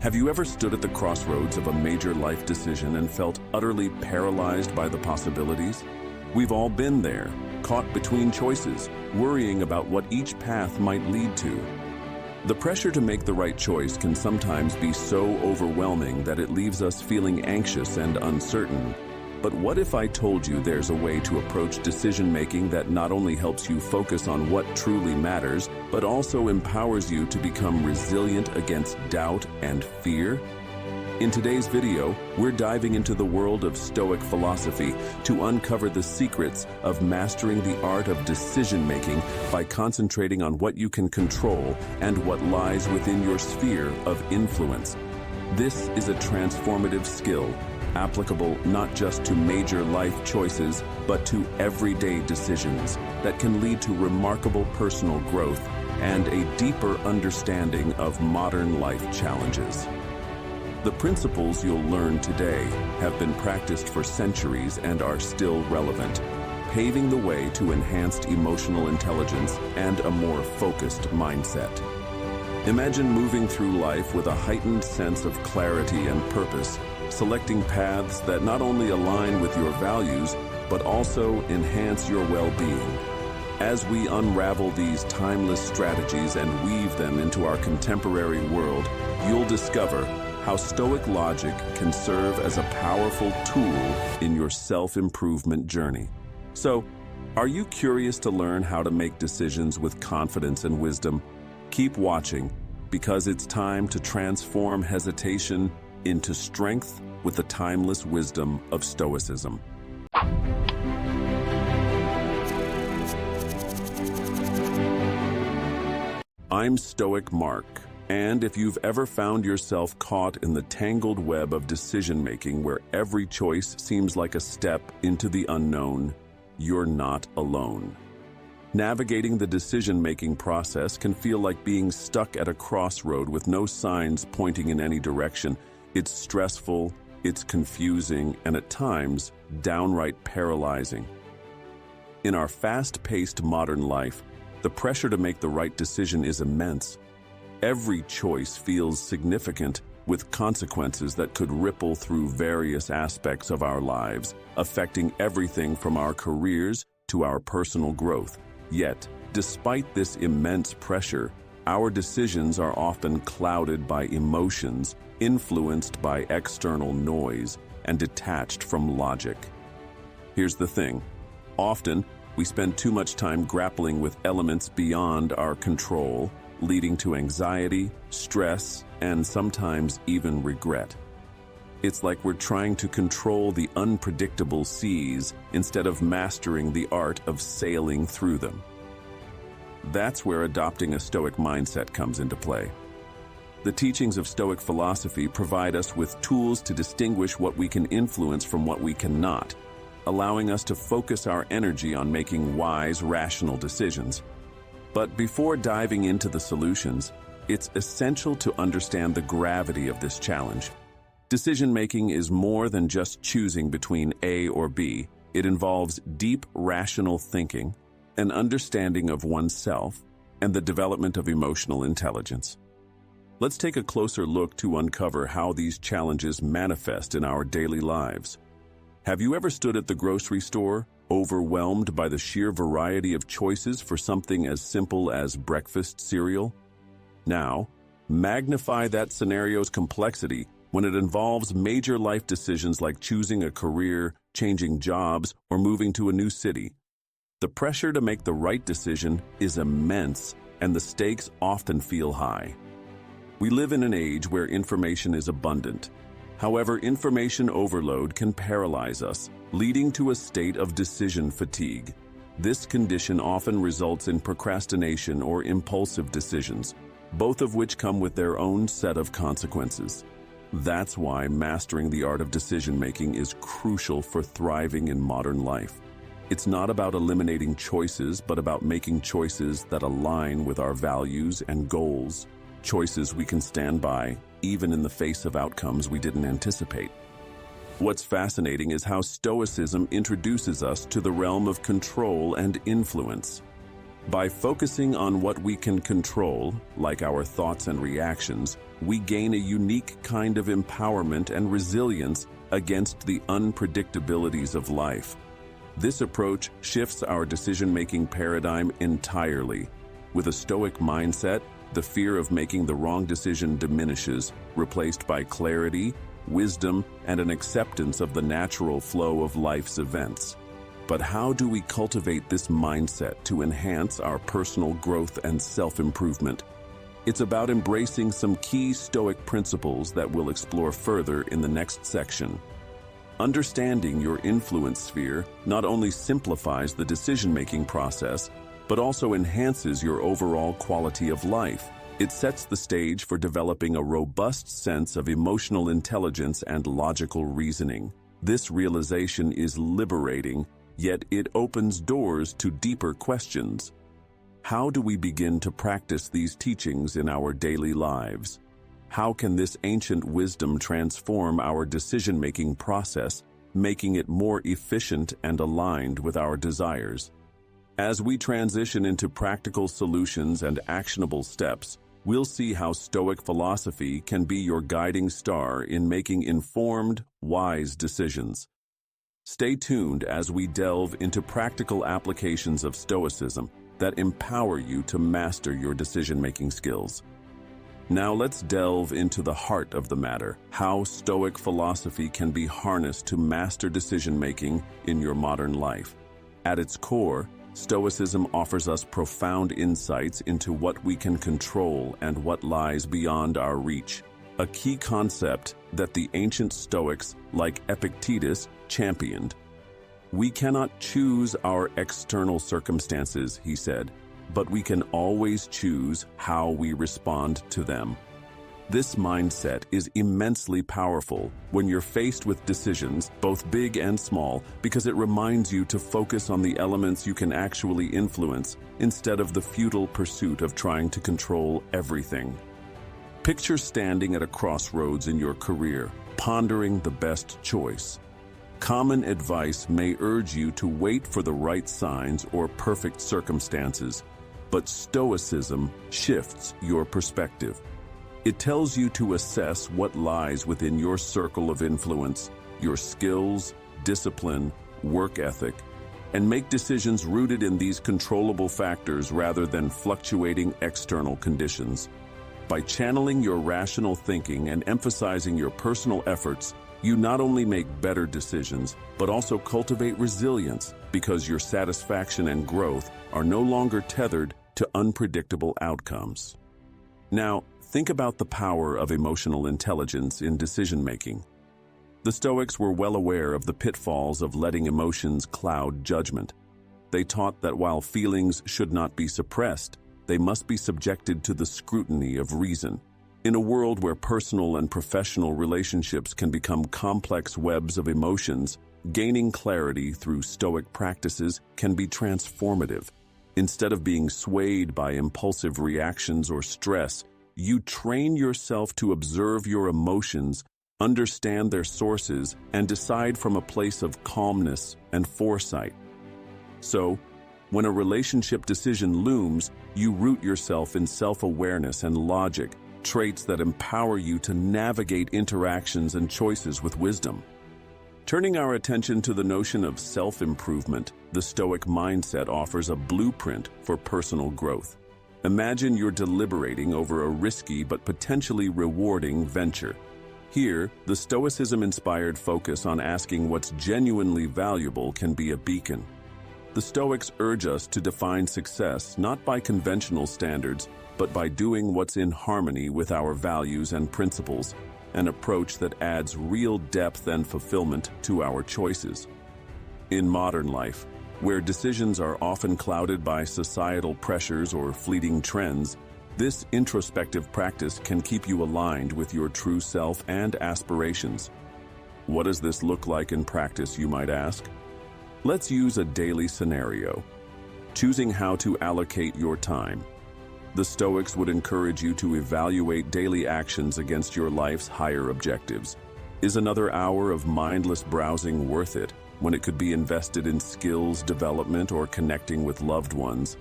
Have you ever stood at the crossroads of a major life decision and felt utterly paralyzed by the possibilities? We've all been there, caught between choices, worrying about what each path might lead to. The pressure to make the right choice can sometimes be so overwhelming that it leaves us feeling anxious and uncertain. But what if I told you there's a way to approach decision-making that not only helps you focus on what truly matters, but also empowers you to become resilient against doubt and fear? In today's video, we're diving into the world of Stoic philosophy to uncover the secrets of mastering the art of decision-making by concentrating on what you can control and what lies within your sphere of influence. This is a transformative skill, applicable not just to major life choices, but to everyday decisions that can lead to remarkable personal growth and a deeper understanding of modern life challenges. The principles you'll learn today have been practiced for centuries and are still relevant, paving the way to enhanced emotional intelligence and a more focused mindset. Imagine moving through life with a heightened sense of clarity and purpose, selecting paths that not only align with your values, but also enhance your well-being. As we unravel these timeless strategies and weave them into our contemporary world, you'll discover how Stoic logic can serve as a powerful tool in your self-improvement journey. So, are you curious to learn how to make decisions with confidence and wisdom? Keep watching, because it's time to transform hesitation into strength with the timeless wisdom of Stoicism. I'm Stoic Mark, and if you've ever found yourself caught in the tangled web of decision-making where every choice seems like a step into the unknown, you're not alone. Navigating the decision-making process can feel like being stuck at a crossroad with no signs pointing in any direction. It's stressful, it's confusing, and at times, downright paralyzing. In our fast-paced modern life, the pressure to make the right decision is immense. Every choice feels significant, with consequences that could ripple through various aspects of our lives, affecting everything from our careers to our personal growth. Yet, despite this immense pressure, our decisions are often clouded by emotions, influenced by external noise, and detached from logic. Here's the thing. Often, we spend too much time grappling with elements beyond our control, leading to anxiety, stress, and sometimes even regret. It's like we're trying to control the unpredictable seas instead of mastering the art of sailing through them. That's where adopting a Stoic mindset comes into play. The teachings of Stoic philosophy provide us with tools to distinguish what we can influence from what we cannot, allowing us to focus our energy on making wise, rational decisions. But before diving into the solutions, it's essential to understand the gravity of this challenge. Decision-making is more than just choosing between A or B. It involves deep, rational thinking, an understanding of oneself, and the development of emotional intelligence. Let's take a closer look to uncover how these challenges manifest in our daily lives. Have you ever stood at the grocery store, overwhelmed by the sheer variety of choices for something as simple as breakfast cereal? Now, magnify that scenario's complexity when it involves major life decisions like choosing a career, changing jobs, or moving to a new city. The pressure to make the right decision is immense, and the stakes often feel high. We live in an age where information is abundant. However, information overload can paralyze us, leading to a state of decision fatigue. This condition often results in procrastination or impulsive decisions, both of which come with their own set of consequences. That's why mastering the art of decision-making is crucial for thriving in modern life. It's not about eliminating choices, but about making choices that align with our values and goals. Choices we can stand by, even in the face of outcomes we didn't anticipate. What's fascinating is how Stoicism introduces us to the realm of control and influence. By focusing on what we can control, like our thoughts and reactions, we gain a unique kind of empowerment and resilience against the unpredictabilities of life. This approach shifts our decision-making paradigm entirely. With a Stoic mindset, the fear of making the wrong decision diminishes, replaced by clarity, wisdom, and an acceptance of the natural flow of life's events. But how do we cultivate this mindset to enhance our personal growth and self-improvement? It's about embracing some key Stoic principles that we'll explore further in the next section. Understanding your influence sphere not only simplifies the decision-making process, but also enhances your overall quality of life. It sets the stage for developing a robust sense of emotional intelligence and logical reasoning. This realization is liberating, yet it opens doors to deeper questions. How do we begin to practice these teachings in our daily lives? How can this ancient wisdom transform our decision-making process, making it more efficient and aligned with our desires? As we transition into practical solutions and actionable steps, we'll see how Stoic philosophy can be your guiding star in making informed, wise decisions. Stay tuned as we delve into practical applications of Stoicism that empower you to master your decision-making skills. Now let's delve into the heart of the matter, how Stoic philosophy can be harnessed to master decision-making in your modern life. At its core, Stoicism offers us profound insights into what we can control and what lies beyond our reach. A key concept that the ancient Stoics, like Epictetus, championed. We cannot choose our external circumstances, he said, but we can always choose how we respond to them. This mindset is immensely powerful when you're faced with decisions, both big and small, because it reminds you to focus on the elements you can actually influence instead of the futile pursuit of trying to control everything. Picture standing at a crossroads in your career, pondering the best choice. Common advice may urge you to wait for the right signs or perfect circumstances, but Stoicism shifts your perspective. It tells you to assess what lies within your circle of influence, your skills, discipline, work ethic, and make decisions rooted in these controllable factors rather than fluctuating external conditions. By channeling your rational thinking and emphasizing your personal efforts, you not only make better decisions, but also cultivate resilience because your satisfaction and growth are no longer tethered to unpredictable outcomes. Now, think about the power of emotional intelligence in decision-making. The Stoics were well aware of the pitfalls of letting emotions cloud judgment. They taught that while feelings should not be suppressed, they must be subjected to the scrutiny of reason. In a world where personal and professional relationships can become complex webs of emotions, gaining clarity through Stoic practices can be transformative. Instead of being swayed by impulsive reactions or stress, you train yourself to observe your emotions, understand their sources, and decide from a place of calmness and foresight. So, when a relationship decision looms, you root yourself in self-awareness and logic, traits that empower you to navigate interactions and choices with wisdom. Turning our attention to the notion of self-improvement, the Stoic mindset offers a blueprint for personal growth. Imagine you're deliberating over a risky but potentially rewarding venture. Here, the Stoicism-inspired focus on asking what's genuinely valuable can be a beacon. The Stoics urge us to define success not by conventional standards, but by doing what's in harmony with our values and principles, an approach that adds real depth and fulfillment to our choices. In modern life, where decisions are often clouded by societal pressures or fleeting trends, this introspective practice can keep you aligned with your true self and aspirations. What does this look like in practice, you might ask? Let's use a daily scenario. Choosing how to allocate your time. The Stoics would encourage you to evaluate daily actions against your life's higher objectives. Is another hour of mindless browsing worth it, when it could be invested in skills development or connecting with loved ones?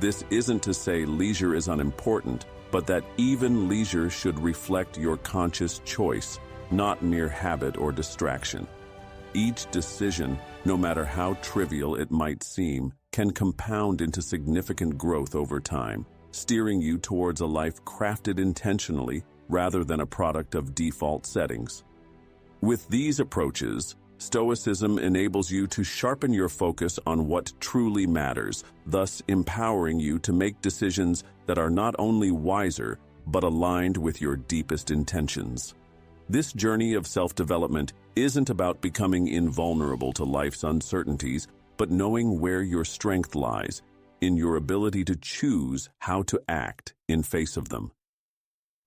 This isn't to say leisure is unimportant, but that even leisure should reflect your conscious choice, not mere habit or distraction. Each decision, no matter how trivial it might seem, can compound into significant growth over time, steering you towards a life crafted intentionally rather than a product of default settings. With these approaches, Stoicism enables you to sharpen your focus on what truly matters, thus empowering you to make decisions that are not only wiser, but aligned with your deepest intentions. This journey of self-development isn't about becoming invulnerable to life's uncertainties, but knowing where your strength lies, in your ability to choose how to act in face of them.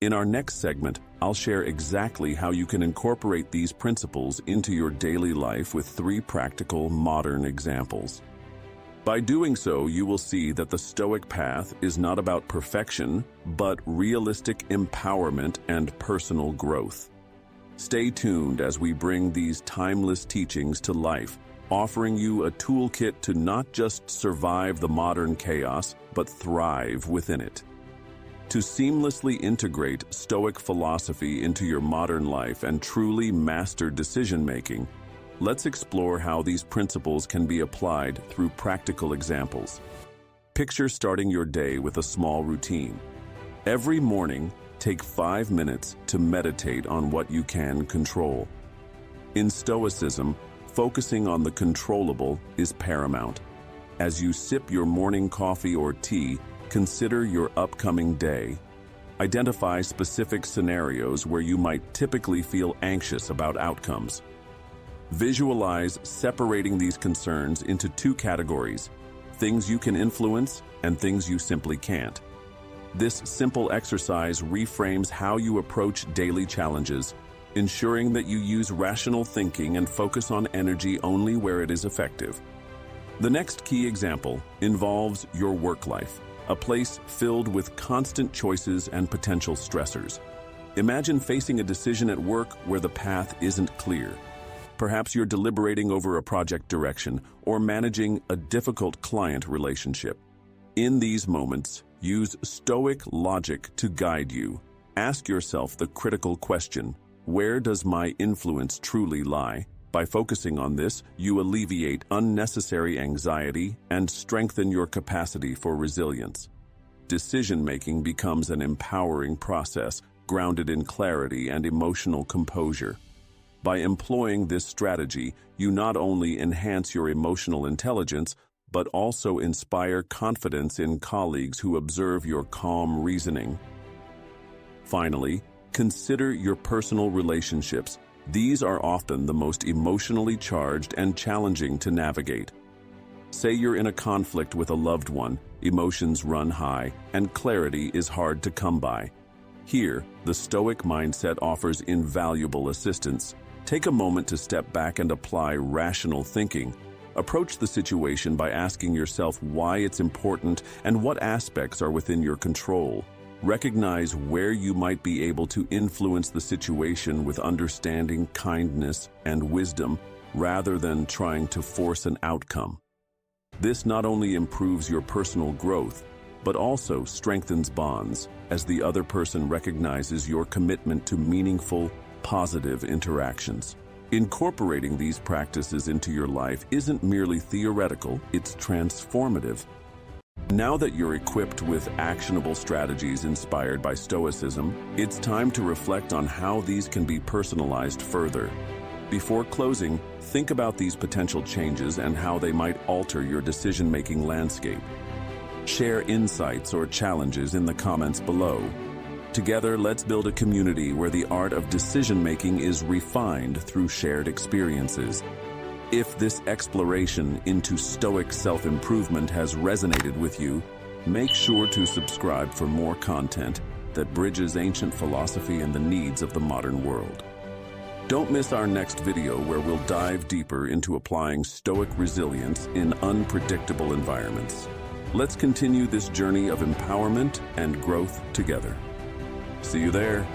In our next segment, I'll share exactly how you can incorporate these principles into your daily life with 3 practical, modern examples. By doing so, you will see that the Stoic path is not about perfection, but realistic empowerment and personal growth. Stay tuned as we bring these timeless teachings to life, offering you a toolkit to not just survive the modern chaos, but thrive within it. To seamlessly integrate Stoic philosophy into your modern life and truly master decision-making, let's explore how these principles can be applied through practical examples. Picture starting your day with a small routine. Every morning, take 5 minutes to meditate on what you can control. In Stoicism, focusing on the controllable is paramount. As you sip your morning coffee or tea, consider your upcoming day. Identify specific scenarios where you might typically feel anxious about outcomes. Visualize separating these concerns into 2 categories: things you can influence and things you simply can't. This simple exercise reframes how you approach daily challenges, ensuring that you use rational thinking and focus on energy only where it is effective. The next key example involves your work life, a place filled with constant choices and potential stressors. Imagine facing a decision at work where the path isn't clear. Perhaps you're deliberating over a project direction or managing a difficult client relationship. In these moments, use Stoic logic to guide you. Ask yourself the critical question: where does my influence truly lie? By focusing on this, you alleviate unnecessary anxiety and strengthen your capacity for resilience. Decision-making becomes an empowering process, grounded in clarity and emotional composure. By employing this strategy, you not only enhance your emotional intelligence, but also inspire confidence in colleagues who observe your calm reasoning. Finally, consider your personal relationships. These are often the most emotionally charged and challenging to navigate. Say you're in a conflict with a loved one, emotions run high, and clarity is hard to come by. Here, the Stoic mindset offers invaluable assistance. Take a moment to step back and apply rational thinking. Approach the situation by asking yourself why it's important and what aspects are within your control. Recognize where you might be able to influence the situation with understanding, kindness, and wisdom, rather than trying to force an outcome. This not only improves your personal growth, but also strengthens bonds, as the other person recognizes your commitment to meaningful, positive interactions. Incorporating these practices into your life isn't merely theoretical, it's transformative. Now that you're equipped with actionable strategies inspired by Stoicism, it's time to reflect on how these can be personalized further. Before closing, think about these potential changes and how they might alter your decision-making landscape. Share insights or challenges in the comments below. Together, let's build a community where the art of decision-making is refined through shared experiences. If this exploration into Stoic self-improvement has resonated with you, make sure to subscribe for more content that bridges ancient philosophy and the needs of the modern world. Don't miss our next video where we'll dive deeper into applying Stoic resilience in unpredictable environments. Let's continue this journey of empowerment and growth together. See you there.